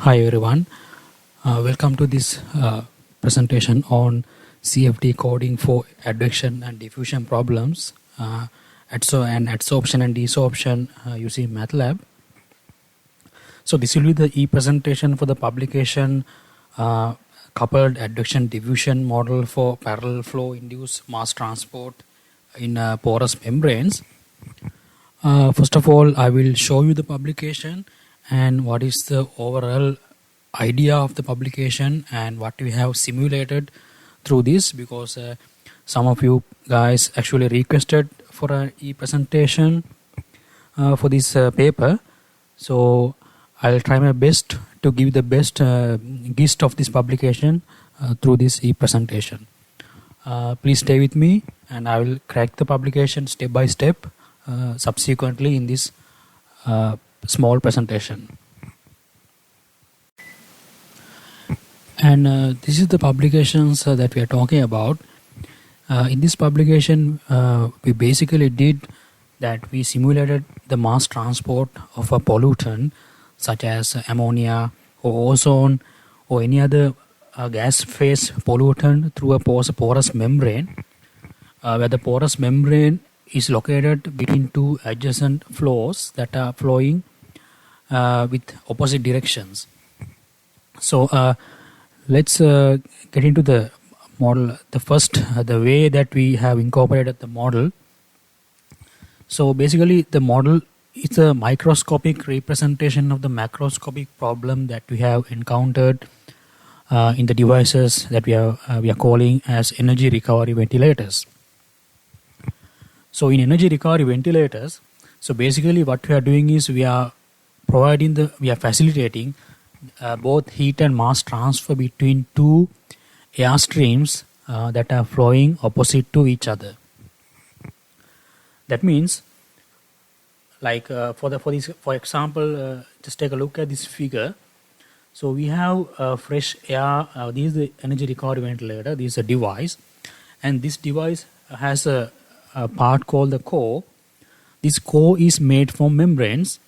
Hi everyone, welcome to this presentation on CFD coding for advection and diffusion problems, adsorption and desorption using MATLAB. So this will be the e-presentation for the publication coupled advection diffusion model for parallel flow induced mass transport in porous membranes. First of all, I will show you the publication and what is the overall idea of the publication and what we have simulated through this, because some of you guys actually requested for an e-presentation for this paper. So I'll try my best to give the best gist of this publication through this e-presentation. Please stay with me and I will crack the publication step by step subsequently in this small presentation. And this is the publications that we are talking about. In this publication, we basically did that we simulated the mass transport of a pollutant such as ammonia or ozone or any other gas phase pollutant through a porous membrane, where the porous membrane is located between two adjacent flows that are flowing with opposite directions. So let's get into the model. The way that we have incorporated the model. So basically the model is a microscopic representation of the macroscopic problem that we have encountered in the devices that we are calling as energy recovery ventilators. So in energy recovery ventilators, so basically what we are doing is we are facilitating both heat and mass transfer between two air streams that are flowing opposite to each other. That means, like for example, just take a look at this figure. So we have fresh air. This is the energy recovery ventilator. This is a device, and this device has a part called the core. This core is made from membranes,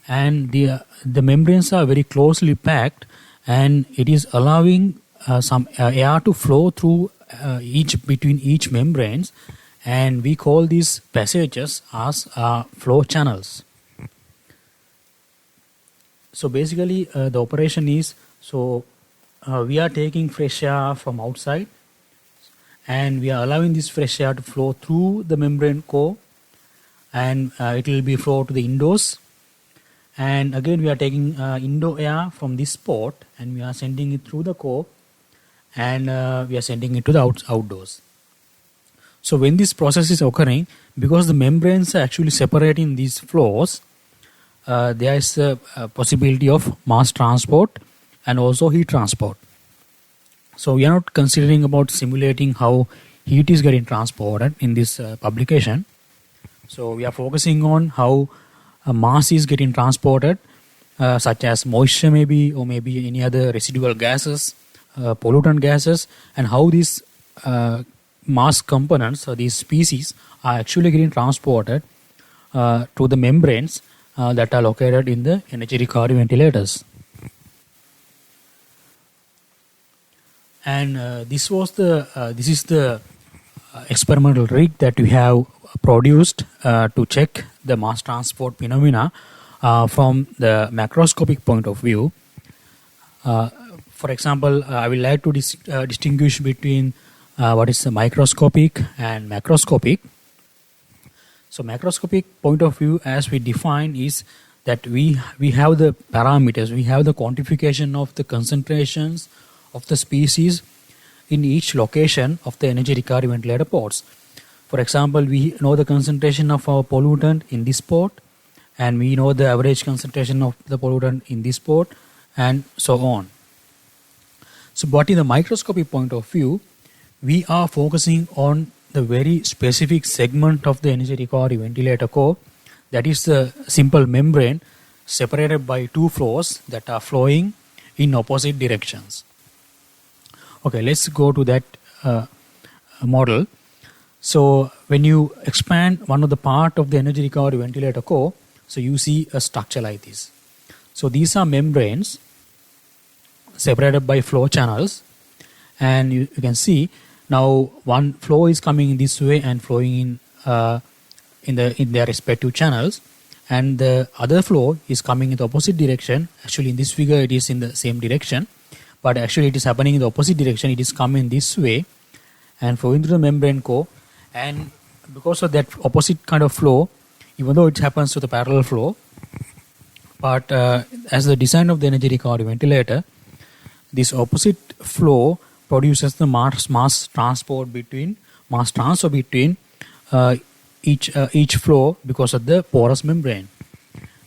and the membranes are very closely packed, and it is allowing some air to flow through between each membranes, and we call these passages as flow channels. So basically the operation is, we are taking fresh air from outside and we are allowing this fresh air to flow through the membrane core, and it will be flow to the indoors. And again we are taking indoor air from this port and we are sending it through the core, and we are sending it to the outdoors. So when this process is occurring, because the membranes are actually separating these flows, there is a possibility of mass transport and also heat transport. So we are not considering about simulating how heat is getting transported in this publication. So we are focusing on how mass is getting transported, such as moisture maybe, or maybe any other residual gases, pollutant gases, and how these mass components or these species are actually getting transported to the membranes that are located in the energy recovery ventilators. And this is the experimental rig that we have produced to check the mass transport phenomena from the macroscopic point of view. For example, I would like to distinguish between what is the microscopic and macroscopic. So macroscopic point of view, as we define, is that we have the parameters, we have the quantification of the concentrations of the species in each location of the energy recovery ventilator ports. For example, we know the concentration of our pollutant in this port, and we know the average concentration of the pollutant in this port, and so on. So but in the microscopic point of view, we are focusing on the very specific segment of the energy recovery ventilator core, that is the simple membrane separated by two flows that are flowing in opposite directions. Okay, let's go to that model. So when you expand one of the part of the energy recovery ventilator core, so you see a structure like this. So these are membranes, separated by flow channels, and you can see now one flow is coming in this way and flowing in their respective channels, and the other flow is coming in the opposite direction. Actually, in this figure it is in the same direction, but actually it is happening in the opposite direction. It is coming this way and flowing through the membrane core, and because of that opposite kind of flow, even though it happens to the parallel flow, but as the design of the energy recovery ventilator, this opposite flow produces the mass transfer between each flow because of the porous membrane.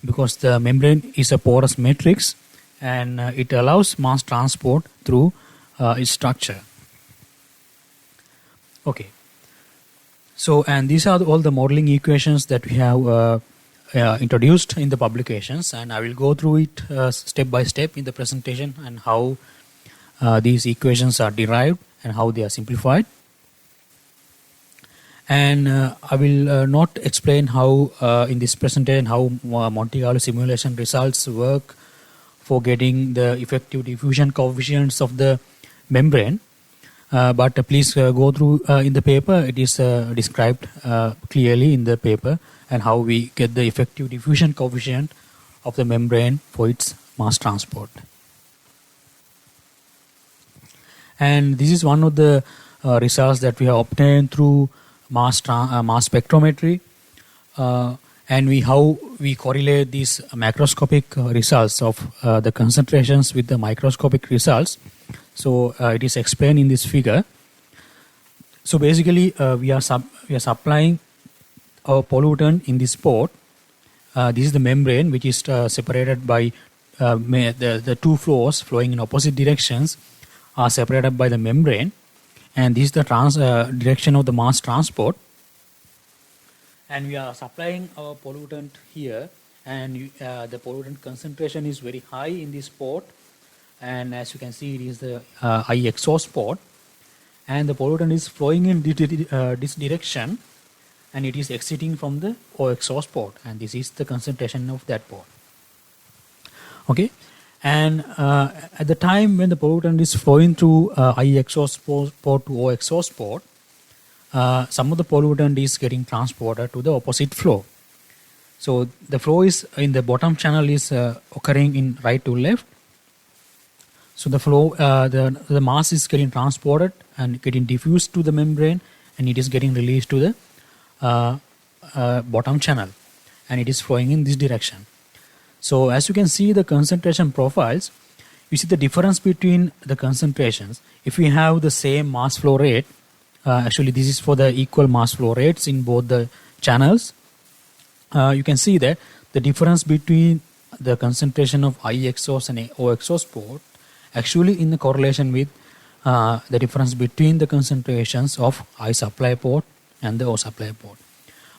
Because the membrane is a porous matrix, and it allows mass transport through its structure. Okay. So, and these are all the modeling equations that we have introduced in the publications, and I will go through it step by step in the presentation, and how these equations are derived and how they are simplified. And I will not explain how in this presentation how Monte Carlo simulation results work for getting the effective diffusion coefficients of the membrane. But please go through in the paper. It is described clearly in the paper, and how we get the effective diffusion coefficient of the membrane for its mass transport. And this is one of the results that we have obtained through mass spectrometry, and how we correlate these macroscopic results of the concentrations with the microscopic results. So it is explained in this figure. So basically, we are supplying our pollutant in this port. This is the membrane, which is separated by the two flows flowing in opposite directions are separated by the membrane, and this is the direction of the mass transport. And we are supplying our pollutant here, and the pollutant concentration is very high in this port, and as you can see, it is the I exhaust port, and the pollutant is flowing in this direction, and it is exiting from the O exhaust port, and this is the concentration of that port. Okay, and at the time when the pollutant is flowing through I exhaust port to O exhaust port, some of the pollutant is getting transported to the opposite flow. So the flow is in the bottom channel is occurring in right to left. So the flow, the mass is getting transported and getting diffused to the membrane, and it is getting released to the bottom channel, and it is flowing in this direction. So as you can see the concentration profiles, you see the difference between the concentrations. If we have the same mass flow rate, actually this is for the equal mass flow rates in both the channels, you can see that the difference between the concentration of I exhaust and O exhaust port actually in the correlation with the difference between the concentrations of I supply port and the O supply port.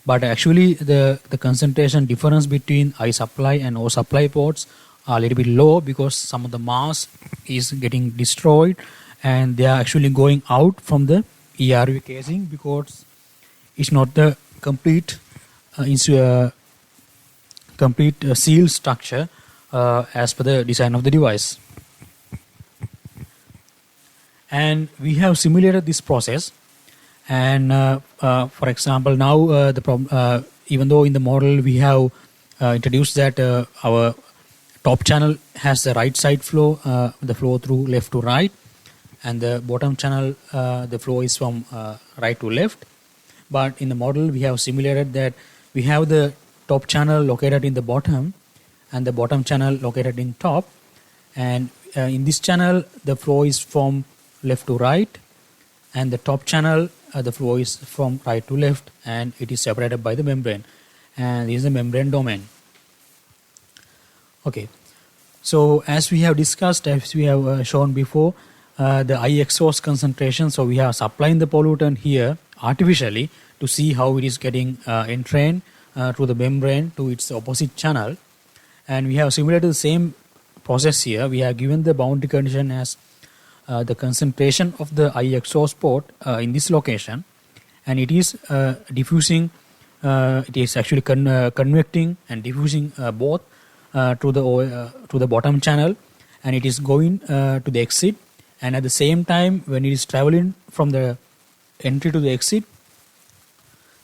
But actually the concentration difference between I supply and O supply ports are a little bit low, because some of the mass is getting destroyed and they are actually going out from the ERV casing, because it's not the complete seal structure as per the design of the device. And we have simulated this process, and for example now even though in the model we have introduced that our top channel has the right side flow, the flow through left to right, and the bottom channel the flow is from right to left. But in the model we have simulated that we have the top channel located in the bottom and the bottom channel located in top, and in this channel the flow is from left to right, and the top channel the flow is from right to left, and it is separated by the membrane, and this is the membrane domain. Okay, so as we have discussed, as we have shown before, the I exhaust concentration, so we are supplying the pollutant here artificially to see how it is getting entrained through the membrane to its opposite channel, and we have simulated the same process here. We have given the boundary condition as the concentration of the I exhaust port in this location, and it is diffusing, it is actually convecting and diffusing both to the bottom channel and it is going to the exit, and at the same time when it is traveling from the entry to the exit,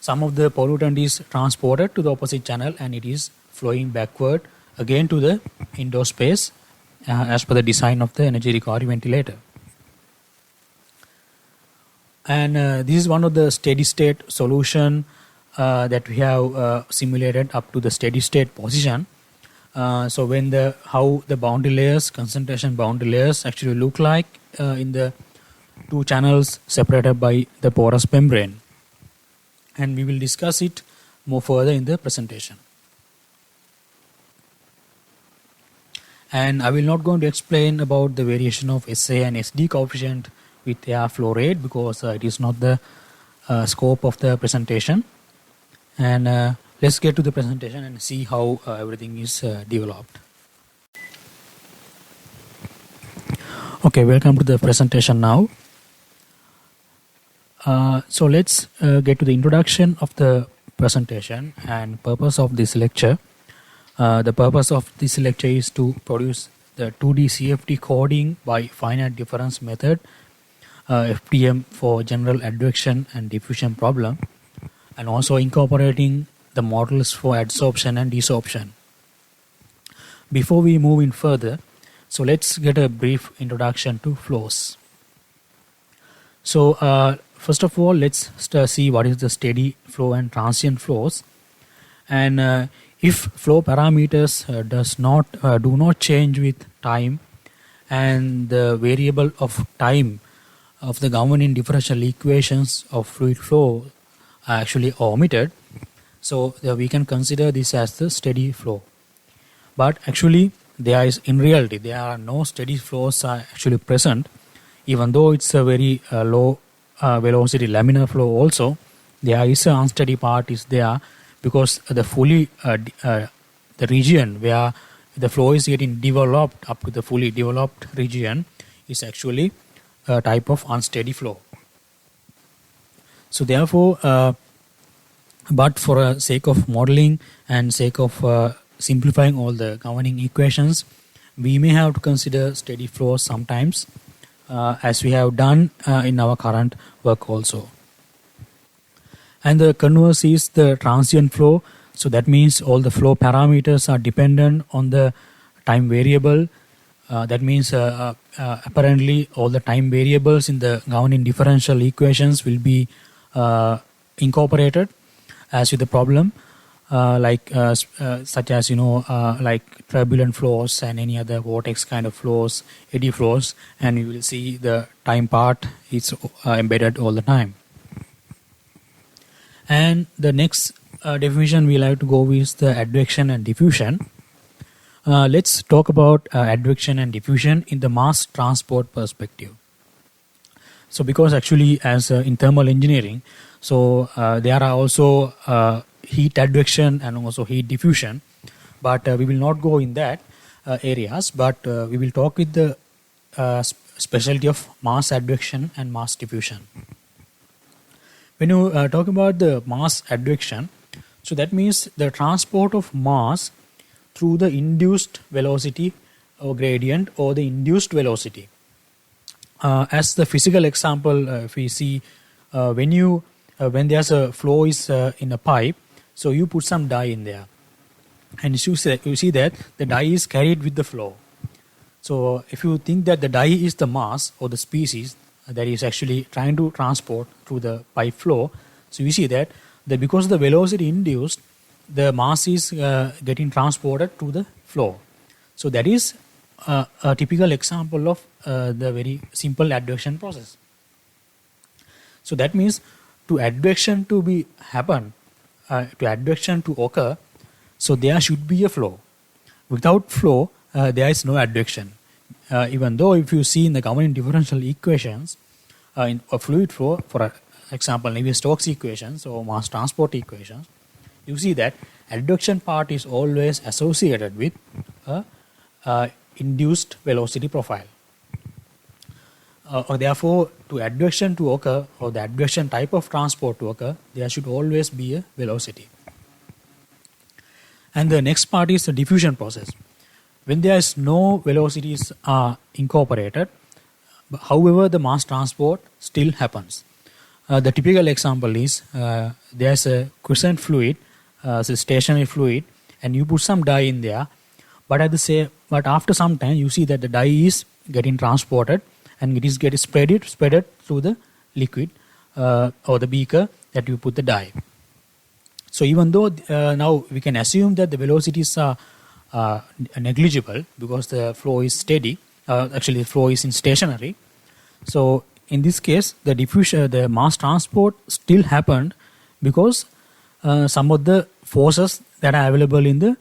some of the pollutant is transported to the opposite channel and it is flowing backward again to the indoor space as per the design of the energy recovery ventilator. And this is one of the steady state solution that we have simulated up to the steady state position. So when how the boundary layers, concentration boundary layers actually look like in the two channels separated by the porous membrane, and we will discuss it more further in the presentation. And I will not going to explain about the variation of SA and SD coefficient with air flow rate because it is not the scope of the presentation. And let's get to the presentation and see how everything is developed. Okay, welcome to the presentation now. So let's get to the introduction of the presentation and purpose of this lecture. The purpose of this lecture is to produce the 2D CFD coding by finite difference method, FDM, for general advection and diffusion problem, and also incorporating the models for adsorption and desorption. Before we move in further, so let's get a brief introduction to flows. So first of all, let's see what is the steady flow and transient flows. And if flow parameters do not change with time, and the variable of time of the governing differential equations of fluid flow are actually omitted, so we can consider this as the steady flow. But actually, in reality, there are no steady flows are actually present. Even though it's a very low velocity laminar flow also, there is an unsteady part is there because the the region where the flow is getting developed up to the fully developed region is actually a type of unsteady flow. So therefore, but for the sake of modeling and sake of simplifying all the governing equations, we may have to consider steady flows sometimes, as we have done in our current work also. And the converse is the transient flow. So that means all the flow parameters are dependent on the time variable. That means apparently all the time variables in the governing differential equations will be incorporated as with the problem, such as like turbulent flows and any other vortex kind of flows, eddy flows, and you will see the time part is embedded all the time. And the next definition we'll have to go with the advection and diffusion. Let's talk about advection and diffusion in the mass transport perspective. So because actually as in thermal engineering, so there are also heat advection and also heat diffusion, but we will not go in that areas, but we will talk with the specialty of mass advection and mass diffusion. When you talk about the mass advection, so that means the transport of mass through the induced velocity or gradient or the induced velocity. As the physical example, if we see when there's a flow is in a pipe, so you put some dye in there, and you see that the dye is carried with the flow. So if you think that the dye is the mass or the species that is actually trying to transport through the pipe flow, so you see that because of the velocity induced, the mass is getting transported to the flow. So that is a typical example of the very simple advection process. So that means to advection to advection to occur, so there should be a flow. Without flow, there is no advection. Even though if you see in the governing differential equations in a fluid flow, for example, Navier-Stokes equations or mass transport equations, you see that advection part is always associated with a induced velocity profile. Therefore, to advection to occur or the advection type of transport to occur, there should always be a velocity. And the next part is the diffusion process. when there is no velocities incorporated, however, the mass transport still happens. The typical example is there's a quiescent fluid, it's a stationary fluid, and you put some dye in there, but after some time you see that the dye is getting transported and it is getting spreaded through the liquid or the beaker that you put the dye. So even though now we can assume that the velocities are negligible because the flow is steady, actually the flow is in stationary. So in this case, the mass transport still happened because some of the forces that are available in the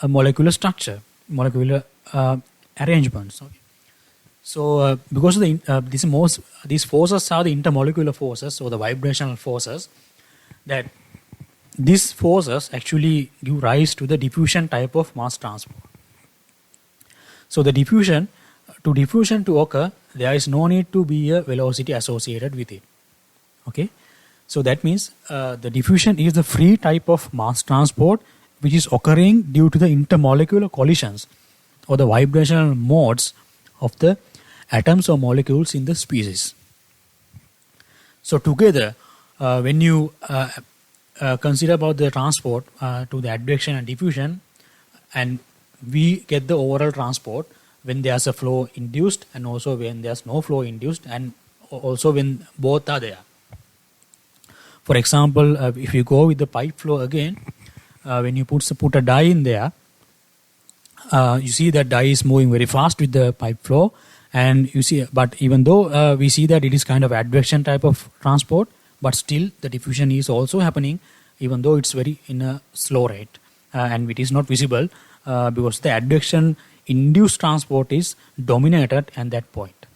molecular structure, molecular arrangements. Okay. So because of these forces are the intermolecular forces or the vibrational forces, that these forces actually give rise to the diffusion type of mass transport. So the diffusion to occur, there is no need to be a velocity associated with it. Okay, so that means the diffusion is the free type of mass transport which is occurring due to the intermolecular collisions or the vibrational modes of the atoms or molecules in the species. So together, when you consider about the transport to the advection and diffusion, and we get the overall transport when there's a flow induced and also when there's no flow induced, and also when both are there. For example, if you go with the pipe flow again, when you put a dye in there, you see that dye is moving very fast with the pipe flow, and you see, but even though we see that it is kind of advection type of transport, but still the diffusion is also happening, even though it's very in a slow rate, and it is not visible because the advection induced transport is dominated at that point.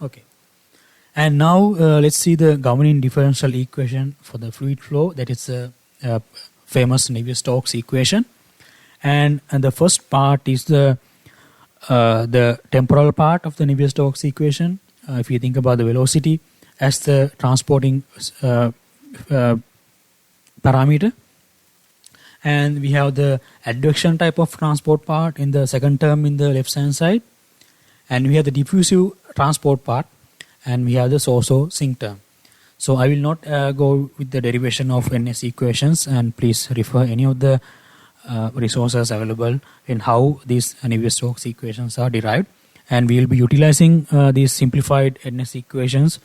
Okay, and now let's see the governing differential equation for the fluid flow. That is the famous Navier-Stokes equation, and the first part is the temporal part of the Navier-Stokes equation. If you think about the velocity as the transporting parameter, and we have the advection type of transport part in the second term in the left hand side, and we have the diffusive transport part, and we have the so-so sink term. So I will not go with the derivation of NS equations, and please refer any of the resources available in how these Navier-Stokes equations are derived, and we will be utilizing these simplified NS equations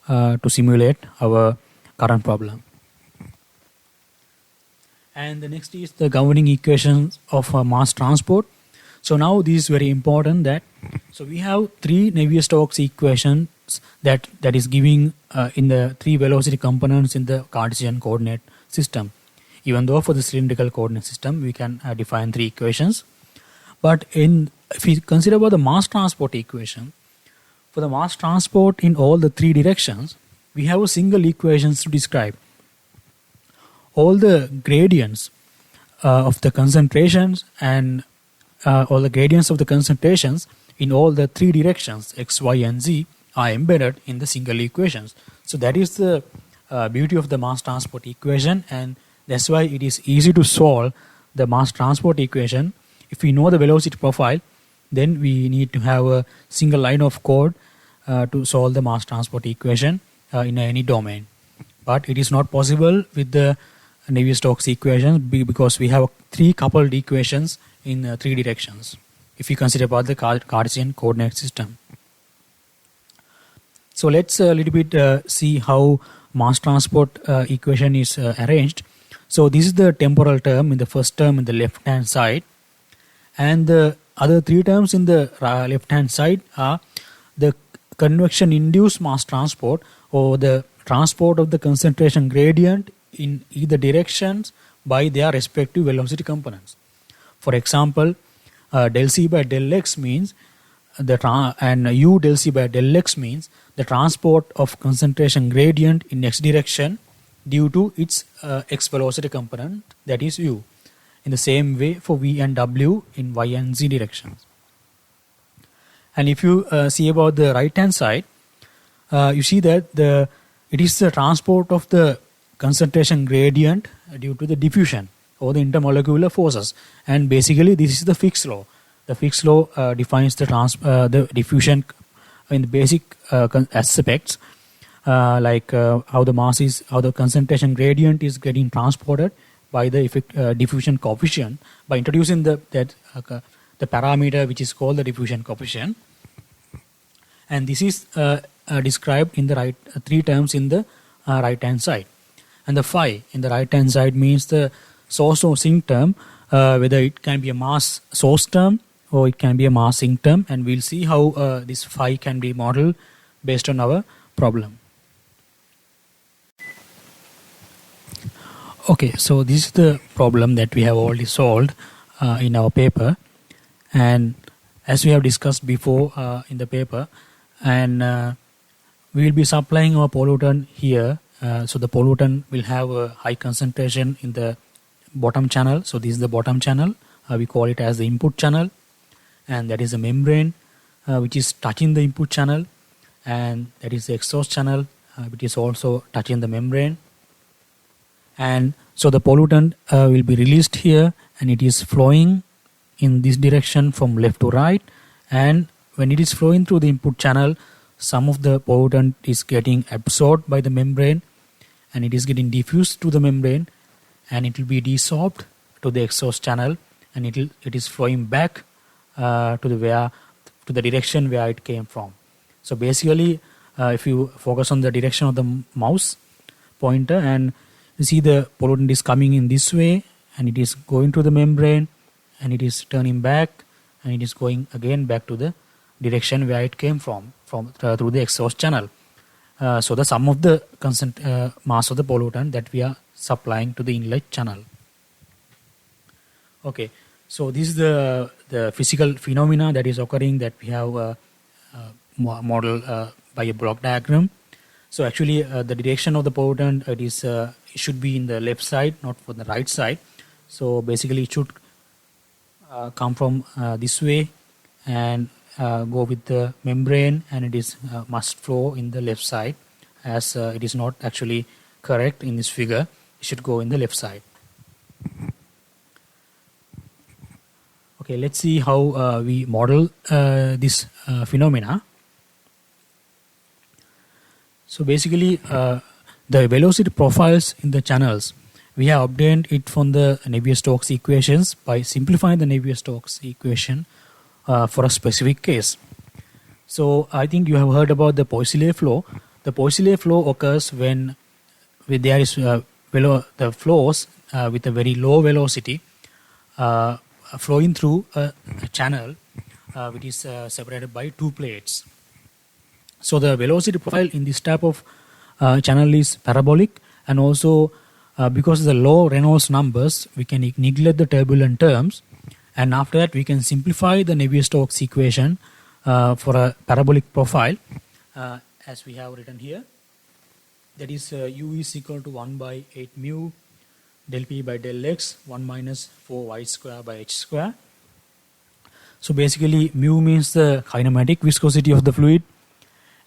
to simulate our current problem. And the next is the governing equations of mass transport. So now this is very important, that so we have three Navier-Stokes equations that is giving in the three velocity components in the Cartesian coordinate system. Even though for the cylindrical coordinate system we can define three equations, but if we consider about the mass transport equation, for the mass transport in all the three directions, we have a single equations to describe all the gradients of the concentrations, and all the gradients of the concentrations in all the three directions x, y and z are embedded in the single equations. So that is the beauty of the mass transport equation, and that's why it is easy to solve the mass transport equation. If we know the velocity profile, then we need to have a single line of code to solve the mass transport equation in any domain. But it is not possible with the Navier-Stokes equations because we have three coupled equations in three directions if you consider about the Cartesian coordinate system. So let's a little bit see how mass transport equation is arranged. So this is the temporal term in the first term in the left hand side, and the other three terms in the left hand side are the convection induced mass transport, or the transport of the concentration gradient in either directions by their respective velocity components. For example, del C by del X means and U del C by del X means the transport of concentration gradient in X direction due to its X velocity component, that is U. In the same way for V and W in Y and Z directions. And if you see about the right hand side, you see that it is the transport of the concentration gradient due to the diffusion. or the intermolecular forces. And basically this is the Fick's law. The Fick's law defines the diffusion in the basic aspects, like how the concentration gradient is getting transported by the diffusion coefficient by introducing the parameter which is called the diffusion coefficient. And this is described in the three terms in the right hand side. And the phi in the right hand side means the source or sink term, whether it can be a mass source term or it can be a mass sink term, and we'll see how this phi can be modeled based on our problem. Okay, so this is the problem that we have already solved in our paper, and as we have discussed before in the paper, and we will be supplying our pollutant here. So the pollutant will have a high concentration in the bottom channel. So this is the bottom channel. We call it as the input channel, and that is a membrane which is touching the input channel, and that is the exhaust channel which is also touching the membrane. And so the pollutant will be released here, and it is flowing in this direction from left to right. And when it is flowing through the input channel, some of the pollutant is getting absorbed by the membrane, and it is getting diffused to the membrane, and it will be desorbed to the exhaust channel, and it is flowing back to the direction where it came from. So basically, if you focus on the direction of the mouse pointer, and you see the pollutant is coming in this way, and it is going to the membrane, and it is turning back, and it is going again back to the direction where it came from through the exhaust channel. So the sum of the mass of the pollutant that we are supplying to the inlet channel. Okay, so this is the physical phenomena that is occurring, that we have modeled by a block diagram. So actually the direction of the pollutant, it should be in the left side, not for the right side. So basically it should come from this way and go with the membrane, and it is must flow in the left side, as it is not actually correct in this figure. It should go in the left side. Okay, let's see how we model this phenomena. So basically the velocity profiles in the channels, we have obtained it from the Navier-Stokes equations by simplifying the Navier-Stokes equation for a specific case. So I think you have heard about the Poiseuille flow. The Poiseuille flow occurs when there is the flows with a very low velocity flowing through a channel which is separated by two plates. So the velocity profile in this type of channel is parabolic, and also because of the low Reynolds numbers, we can neglect the turbulent terms, and after that we can simplify the Navier-Stokes equation for a parabolic profile as we have written here. That is u is equal to 1 by 8 mu del p by del x 1 minus 4y square by h square. So basically mu means the kinematic viscosity of the fluid,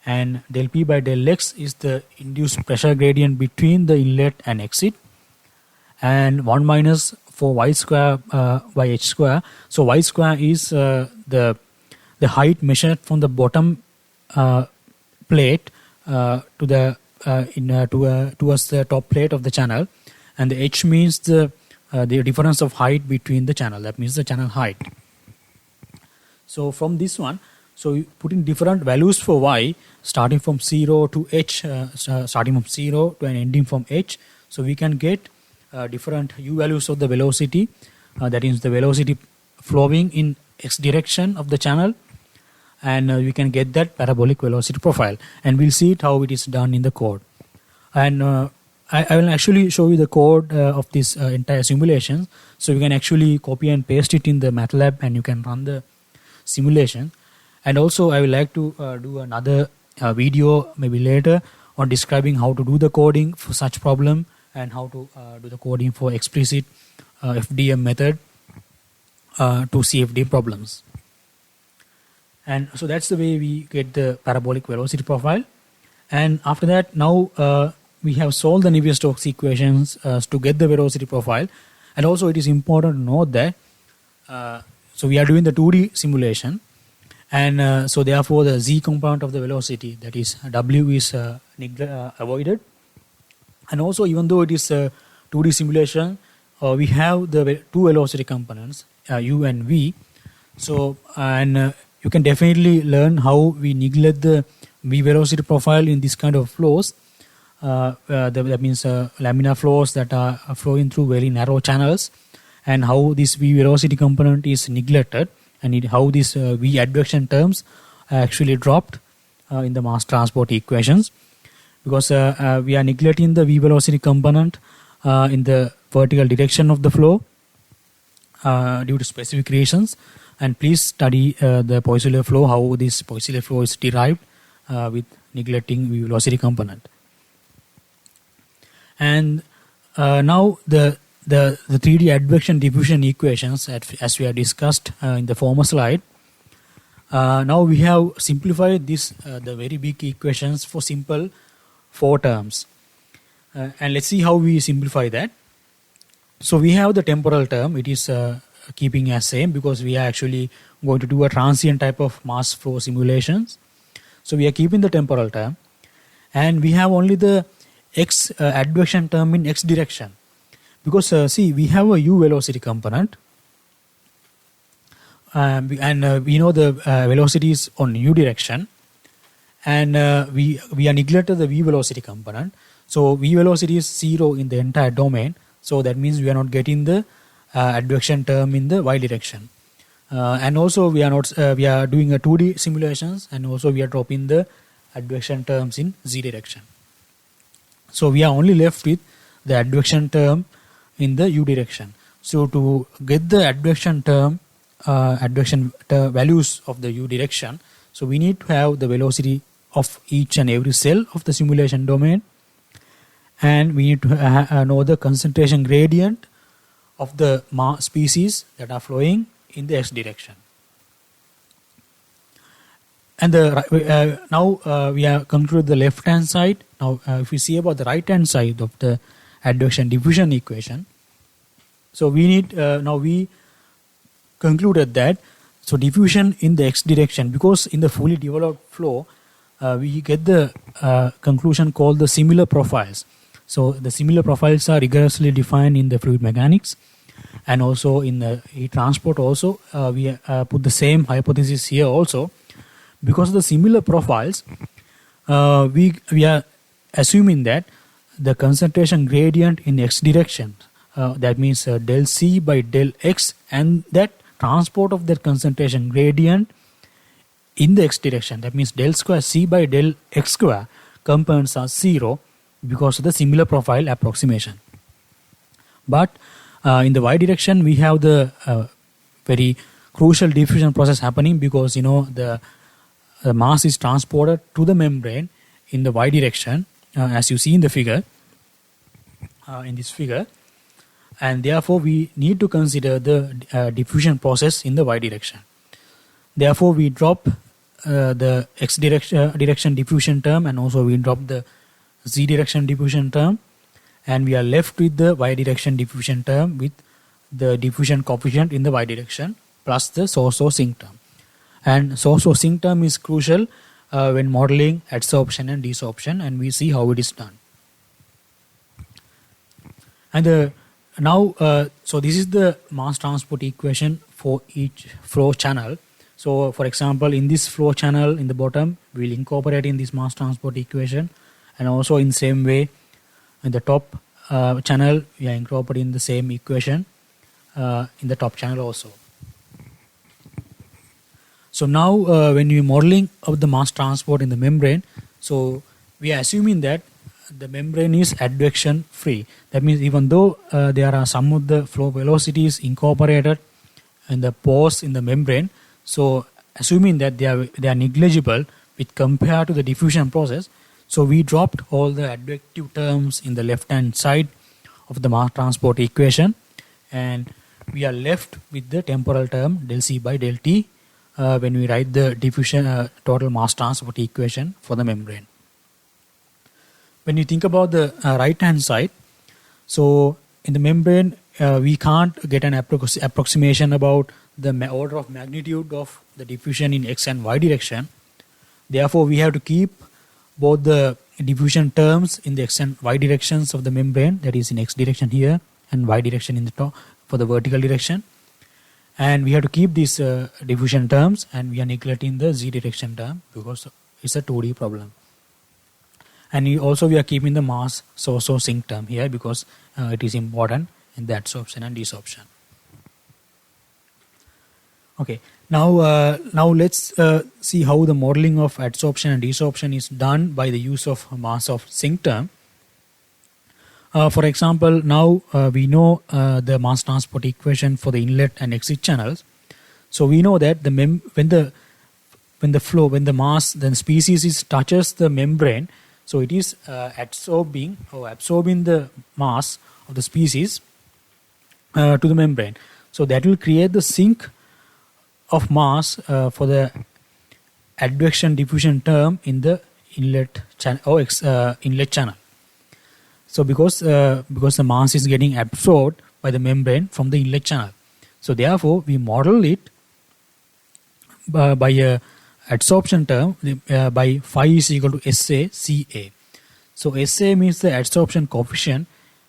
and del p by del x is the induced pressure gradient between the inlet and exit, and 1 minus 4y square by h square. So y square is the height measured from the bottom plate to the towards the top plate of the channel, and the h means the difference of height between the channel. That means the channel height. So from this one, so you put in different values for y, starting from 0 to h, starting from 0 to and ending from h. So we can get different u values of the velocity, that is the velocity flowing in x direction of the channel, and we can get that parabolic velocity profile, and we'll see it how it is done in the code. And I will actually show you the code of this entire simulation, so you can actually copy and paste it in the MATLAB, and you can run the simulation. And also I would like to do another video maybe later on describing how to do the coding for such problem, and how to do the coding for explicit FDM method to CFD problems. And so that's the way we get the parabolic velocity profile. And after that, now we have solved the Navier-Stokes equations to get the velocity profile, And also it is important to note that so we are doing the 2D simulation, and so therefore the z component of the velocity, that is w, is avoided. And also, even though it is a 2D simulation, we have the two velocity components, u and v. So and you can definitely learn how we neglect the v velocity profile in this kind of flows. That means laminar flows that are flowing through very narrow channels, and how this v velocity component is neglected, and how these v advection terms are actually dropped in the mass transport equations, because we are neglecting the v velocity component in the vertical direction of the flow due to specific reasons. And please study the Poiseuille flow, how this Poiseuille flow is derived with neglecting v velocity component. And now the 3D advection diffusion equations, as we have discussed in the former slide. Now we have simplified this the very big equations for simple 4 terms, and let's see how we simplify that. So we have the temporal term. It is keeping as same, because we are actually going to do a transient type of mass flow simulations. So we are keeping the temporal term, and we have only the x advection term in x direction, because see, we have a u velocity component, and we know the velocity is on u direction, and we are neglected the v velocity component. So v velocity is 0 in the entire domain, so that means we are not getting the advection term in the y direction, and also we are not we are doing a 2D simulations, and also we are dropping the advection terms in z direction. So we are only left with the advection term in the u direction. So to get the advection term values of the u direction, so we need to have the velocity of each and every cell of the simulation domain, and we need to know the concentration gradient of the species that are flowing in the x direction. And now we have concluded the left hand side. Now if we see about the right hand side of the advection diffusion equation, so we need now we concluded that so diffusion in the x direction, because in the fully developed flow we get the conclusion called the similar profiles. So the similar profiles are rigorously defined in the fluid mechanics, and also in the heat transport also we put the same hypothesis here also. Because of the similar profiles, we are assuming that the concentration gradient in x direction, that means del C by del x, and that transport of that concentration gradient in the x direction, that means del square C by del x square, components are 0 because of the similar profile approximation. But in the y direction, we have the very crucial diffusion process happening, because the mass is transported to the membrane in the y direction, as you see in the figure, in this figure, and therefore we need to consider the diffusion process in the y direction. Therefore we drop the x direction diffusion term, and also we drop the z direction diffusion term, and we are left with the y direction diffusion term with the diffusion coefficient in the y direction plus the source or sink term. And source or sink term is crucial when modeling adsorption and desorption, and we see how it is done. And now so this is the mass transport equation for each flow channel. So for example, in this flow channel in the bottom, we will incorporate in this mass transport equation, and also in same way in the top channel we are incorporating the same equation in the top channel also. So now when we are modeling of the mass transport in the membrane, so we are assuming that the membrane is advection free. That means even though there are some of the flow velocities incorporated in the pores in the membrane, so assuming that they are negligible with compared to the diffusion process, so we dropped all the advective terms in the left hand side of the mass transport equation, and we are left with the temporal term del C by del T when we write the diffusion total mass transport equation for the membrane. When you think about the right hand side, so in the membrane we can't get an approximation about the order of magnitude of the diffusion in x and y direction. Therefore, we have to keep both the diffusion terms in the x and y directions of the membrane, that is in x direction here and y direction in the top for the vertical direction. And we have to keep these diffusion terms, and we are neglecting the z direction term because it's a 2D problem. And we are keeping the mass source or sink term here because it is important in the adsorption and desorption. Okay, now let's see how the modeling of adsorption and desorption is done by the use of mass of sink term. For example, now we know the mass transport equation for the inlet and exit channels. So we know that when the mass, then species touches the membrane, so it is absorbing the mass of the species to the membrane. So that will create the sink of mass for the advection diffusion term in the inlet channel or inlet channel. So because the mass is getting absorbed by the membrane from the inlet channel, so therefore we model it by a adsorption term by phi is equal to SA CA. So SA means the adsorption coefficient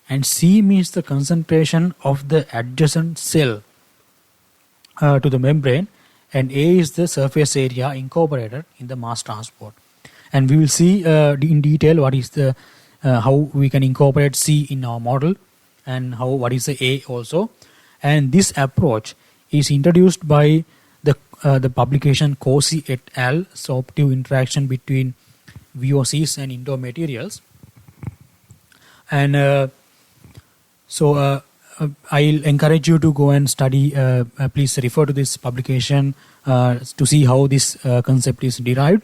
and C means the concentration of the adjacent cell to the membrane, and A is the surface area incorporated in the mass transport. And we will see in detail what is the how we can incorporate C in our model and what is the A also. And this approach is introduced by the publication Corsi et al. Sorptive interaction between VOCs and indoor materials. And I'll encourage you to go and study. Please refer to this publication to see how this concept is derived.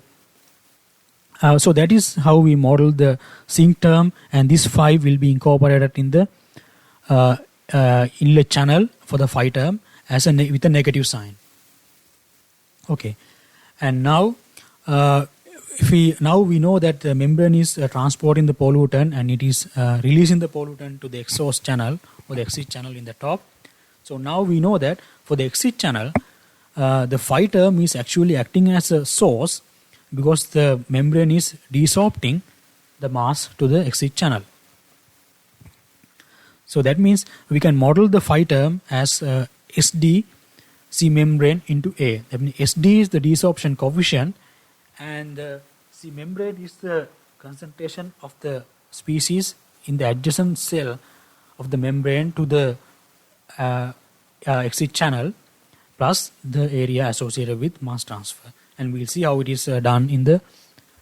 So that is how we model the sink term, and this phi will be incorporated in the inlet channel for the phi term as with a negative sign. Okay, and now we know that the membrane is transporting the pollutant and it is releasing the pollutant to the exhaust channel or the exit channel in the top. So now we know that for the exit channel, the phi term is actually acting as a source because the membrane is desorpting the mass to the exit channel. So that means we can model the phi term as SD C membrane into A. That means SD is the desorption coefficient and C membrane is the concentration of the species in the adjacent cell of the membrane to the exit channel plus the area associated with mass transfer. And we'll see how it is done in the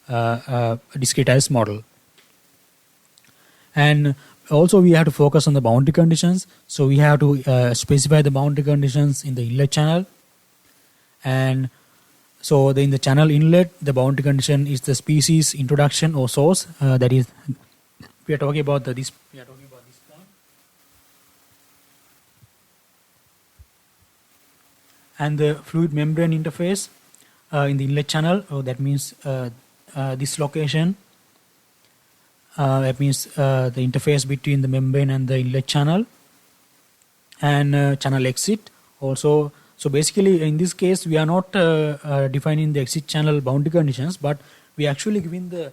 discretized model. And also we have to focus on the boundary conditions. So we have to specify the boundary conditions in the inlet channel. And so in the channel inlet, the boundary condition is the species introduction or source. That is, we are talking about this point. And the fluid membrane interface in the inlet channel, that means this location. That means the interface between the membrane and the inlet channel, and channel exit also. So basically in this case we are not defining the exit channel boundary conditions, but we actually giving the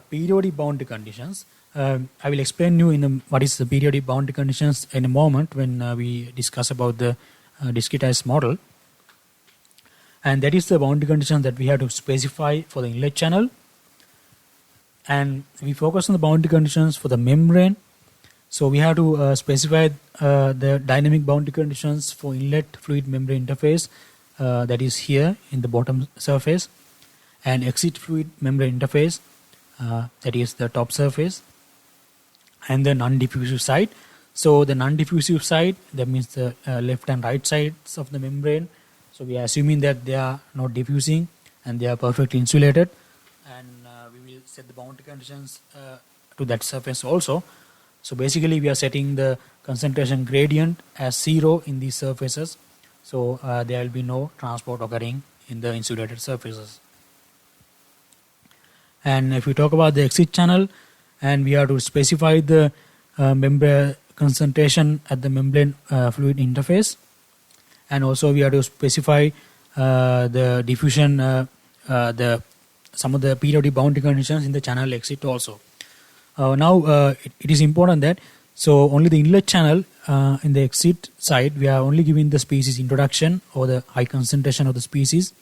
periodic boundary conditions. I will explain you what is the periodic boundary conditions in a moment when we discuss about the discretized model. And that is the boundary condition that we have to specify for the inlet channel. And we focus on the boundary conditions for the membrane. So we have to specify the dynamic boundary conditions for inlet fluid membrane interface, that is here in the bottom surface, and exit fluid membrane interface, that is the top surface, and the non-diffusive side. So the non-diffusive side, that means the left and right sides of the membrane. So we are assuming that they are not diffusing and they are perfectly insulated, and we will set the boundary conditions to that surface also. So basically we are setting the concentration gradient as 0 in these surfaces, so there will be no transport occurring in the insulated surfaces. And if we talk about the exit channel, and we have to specify the membrane concentration at the membrane fluid interface, and also we have to specify the diffusion, some of the periodic boundary conditions in the channel exit also. Now it is important that so only the inlet channel in the exit side we are only giving the species introduction or the high concentration of the species,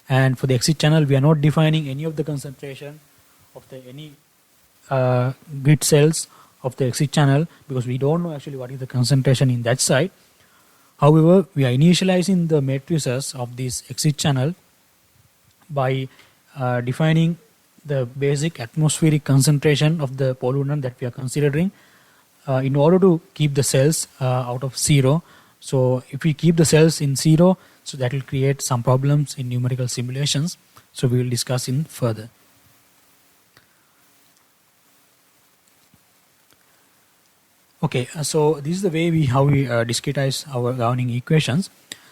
and for the exit channel we are not defining any of the concentration of the any grid cells of the exit channel, because we don't know actually what is the concentration in that side. However, we are initializing the matrices of this exit channel by defining the basic atmospheric concentration of the pollutant that we are considering in order to keep the cells out of zero. So if we keep the cells in zero, so that will create some problems in numerical simulations. So we will discuss in further. Okay, so this is the way how we discretize our governing equations.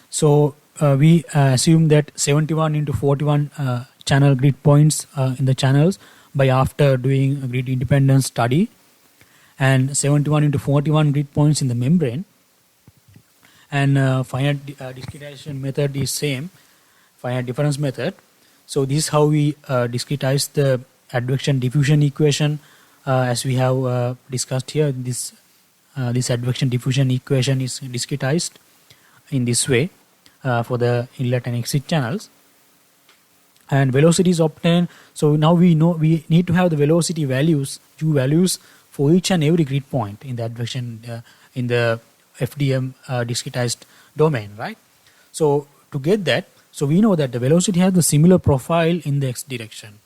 So we assume that 71 into 41 channel grid points in the channels by after doing a grid independence study, and 71 into 41 grid points in the membrane, and finite discretization method is same, finite difference method. So this is how we discretize the advection diffusion equation as we have discussed here. This advection diffusion equation is discretized in this way for the inlet and exit channels, and velocity is obtained. So now we know we need to have the velocity values, u values for each and every grid point in the advection in the FDM discretized domain, right? So to get that, so we know that the velocity has the similar profile in the x direction.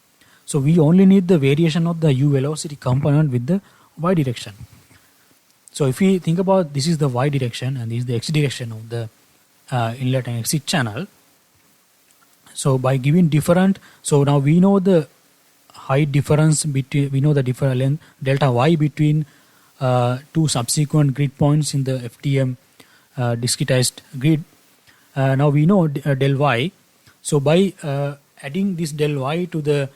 So we only need the variation of the u velocity component with the y direction. So if we think about this is the y direction and this is the x direction of the inlet and exit channel. So by giving different, so now we know the height difference between, we know the different length delta y between two subsequent grid points in the FDM discretized grid. Now we know del y. So by adding this del y to the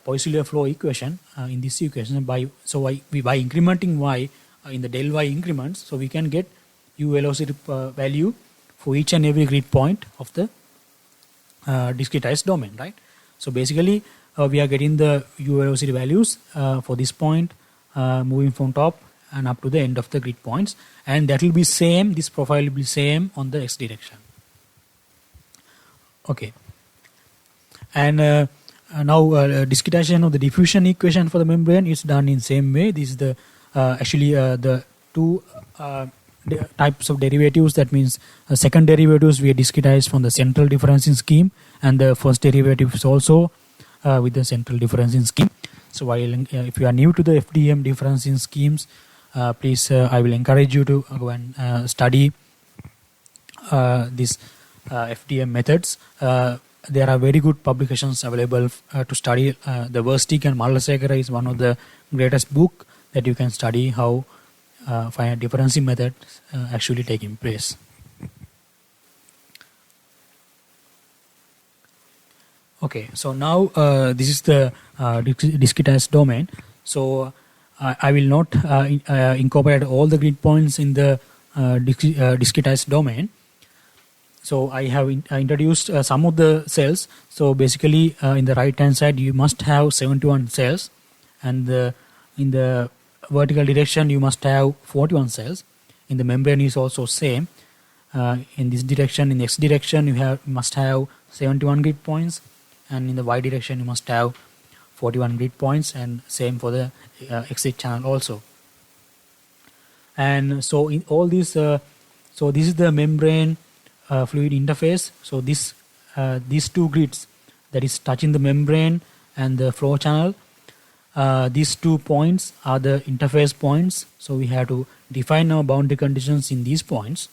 Poiseuille flow equation in this equation, by incrementing y in the del y increments, so we can get u velocity value for each and every grid point of the discretized domain, right? So basically we are getting the u velocity values for this point moving from top and up to the end of the grid points, and that will be same, this profile will be same on the x direction. Okay, and now discretization of the diffusion equation for the membrane is done in same way. This is the actually the two types of derivatives. That means second derivatives we are discretized from the central differentiation scheme, and the first derivative is also with the central differentiation scheme. So while if you are new to the FDM differentiation schemes, please I will encourage you to go and study these FDM methods. There are very good publications available to study. The Versteeg and Mallasekara is one of the greatest book that you can study how finite differentiation method actually taking place. Okay, so now this is the discretized domain. So I will not incorporate all the grid points in the discretized domain. So I have introduced some of the cells. So basically in the right hand side you must have 71 cells, and in the vertical direction you must have 41 cells. In the membrane is also same. In this direction, in the x direction you must have 71 grid points, and in the y direction you must have 41 grid points, and same for the exit channel also. And so in all these so this is the membrane fluid interface. So this these two grids that is touching the membrane and the flow channel, these 2 points are the interface points. So we have to define our boundary conditions in these points.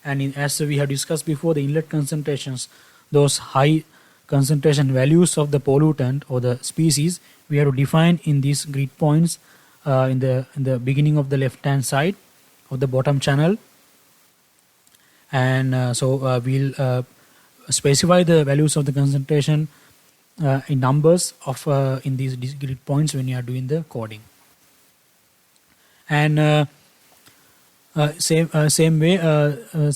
And as we have discussed before, the inlet concentrations, those high concentration values of the pollutant or the species, we have to define in these grid points in the beginning of the left hand side of the bottom channel. And so we'll specify the values of the concentration in numbers of in these grid points when you are doing the coding. And same way,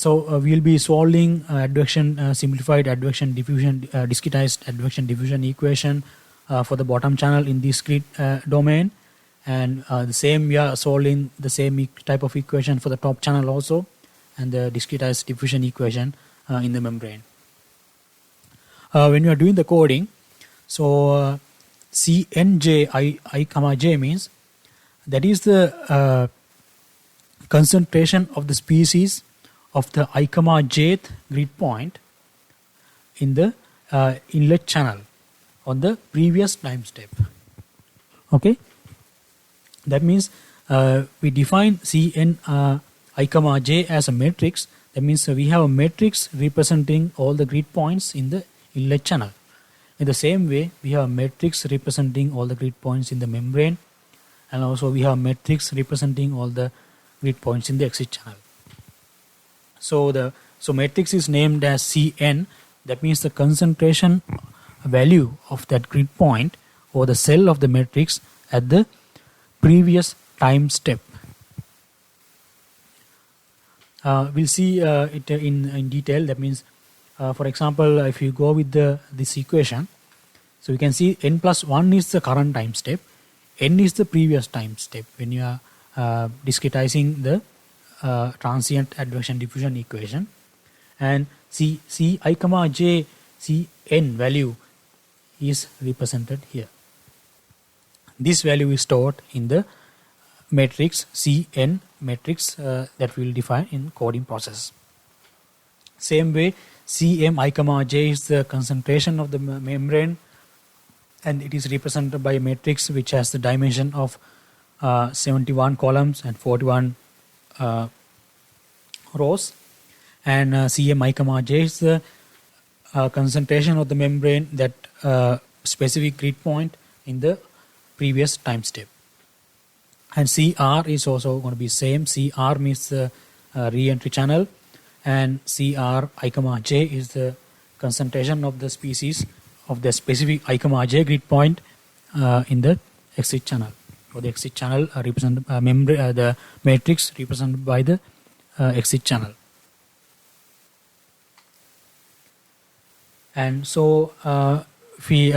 we'll be solving advection, simplified advection diffusion, discretized advection diffusion equation for the bottom channel in this grid domain, and the same we are solving the same type of equation for the top channel also, and the discretized diffusion equation in the membrane. When you are doing the coding, so CNJ I comma j means that is the concentration of the species of the I comma jth grid point in the inlet channel on the previous time step. Okay, that means we define Cn I comma j as a matrix. That means we have a matrix representing all the grid points in the inlet channel. In the same way, we have a matrix representing all the grid points in the membrane, and also we have a matrix representing all the grid points in the exit channel. So matrix is named as Cn. That means the concentration value of that grid point or the cell of the matrix at the previous time step. We'll see it in detail. That means, for example, if you go with this equation, so you can see n plus 1 is the current time step, n is the previous time step when you are discretizing the transient advection diffusion equation, and C I comma j C n value is represented here. This value is stored in the matrix Cn matrix that we will define in coding process. Same way, Cm I comma j is the concentration of the membrane, and it is represented by a matrix which has the dimension of 71 columns and 41 rows, and Cm I comma j is the concentration of the membrane that specific grid point in the previous time step. And Cr is also going to be same. Cr means the re-entry channel, and Cr I comma j is the concentration of the species of the specific I comma j grid point in the exit channel. Or the exit channel represented the matrix represented by the exit channel. And so if we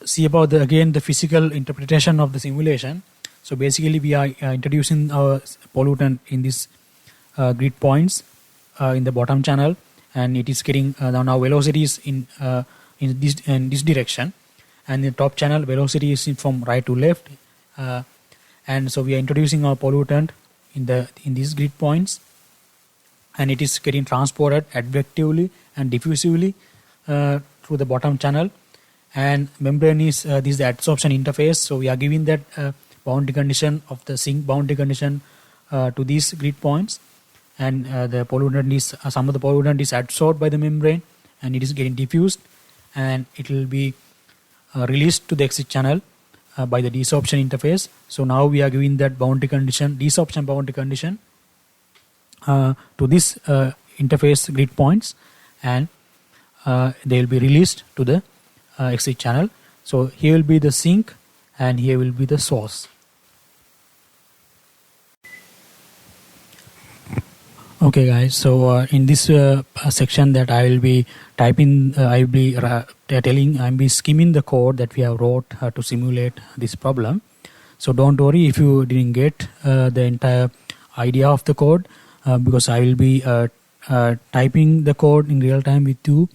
see about the physical interpretation of the simulation. So basically we are introducing our pollutant in this grid points in the bottom channel, and it is getting now velocity is in this direction, and in the top channel velocity is from right to left, and so we are introducing our pollutant in these grid points, and it is getting transported advectively and diffusively through the bottom channel, and membrane is this is the adsorption interface. So we are giving that boundary condition of the sink boundary condition to these grid points, and the pollutant is some of the pollutant is adsorbed by the membrane, and it is getting diffused, and it will be released to the exit channel by the desorption interface. So now we are giving that boundary condition, desorption boundary condition, to this interface grid points, and they will be released to the exit channel. So here will be the sink, and here will be the source. Okay guys, so in this section that I will be typing, I will be skimming the code that we have wrote to simulate this problem. So don't worry if you didn't get the entire idea of the code, because I will be typing the code in real time with you,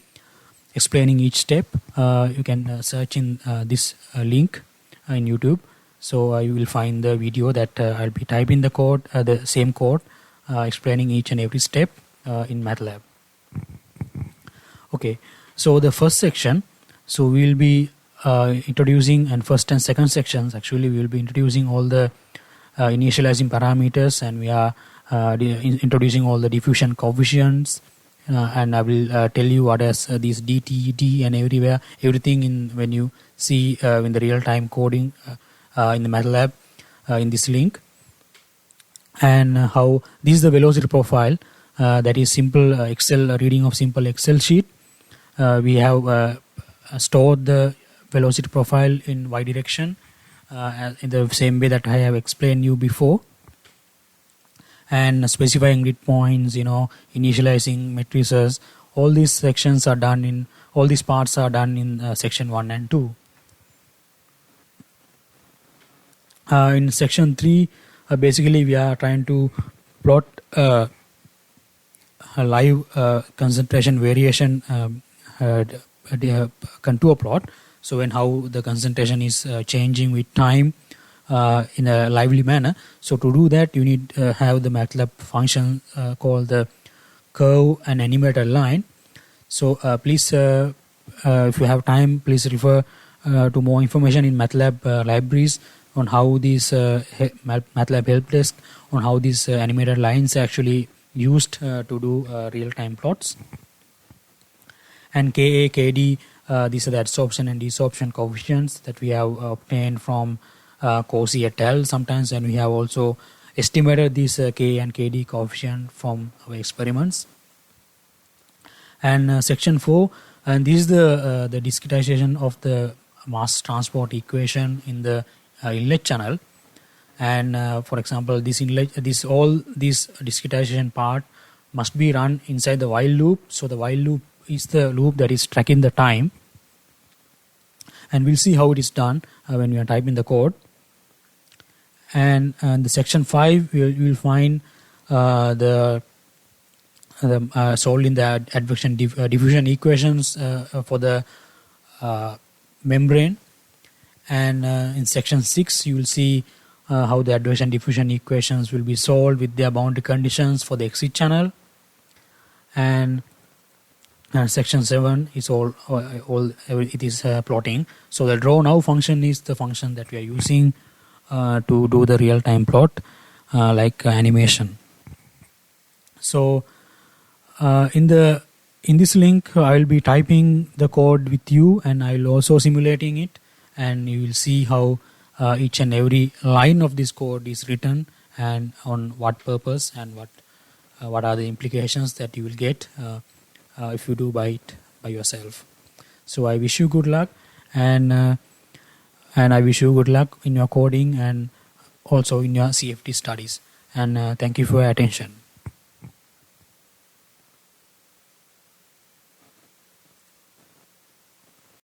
explaining each step. You can search in this link in YouTube. So you will find the video that I'll be typing the code, the same code, explaining each and every step in MATLAB. Okay, so the first section, so we will be introducing, and first and second sections actually we will be introducing all the initializing parameters, and we are introducing all the diffusion coefficients, and I will tell you what is these dt, d, and everything in when you see in the real time coding in the MATLAB in this link. And how this is the velocity profile, that is simple Excel reading of simple Excel sheet. We have stored the velocity profile in y direction in the same way that I have explained you before. and specifying grid points, initializing matrices. All these sections are done in, all these parts are done in section 1 and 2. In section 3, basically we are trying to plot a live concentration variation contour plot. So when how the concentration is changing with time in a lively manner. So to do that, you need have the MATLAB function called the curve and animated line. So please, if you have time, please refer to more information in MATLAB libraries on how these MATLAB help desk on how these animated lines are actually used to do real-time plots. And Ka, Kd, these are the adsorption and desorption coefficients that we have obtained from Corsi et al. Sometimes, and we have also estimated these K and Kd coefficient from our experiments. And section 4, and this is the discretization of the mass transport equation in the inlet channel. And for example, this inlet, all this discretization part must be run inside the while loop. So the while loop is the loop that is tracking the time, and we'll see how it is done when we are typing the code. And the section 5, you will find the solving the advection diffusion equations for the membrane. And in section 6, you will see how the advection diffusion equations will be solved with their boundary conditions for the exit channel. And section 7 is all it is plotting. So the draw now function is the function that we are using to do the real-time plot like animation. So in this link, I will be typing the code with you, and I will also simulating it, and you will see how each and every line of this code is written and on what purpose and what are the implications that you will get if you do by yourself. So I wish you good luck, and I wish you good luck in your coding and also in your CFD studies. And thank you for your attention.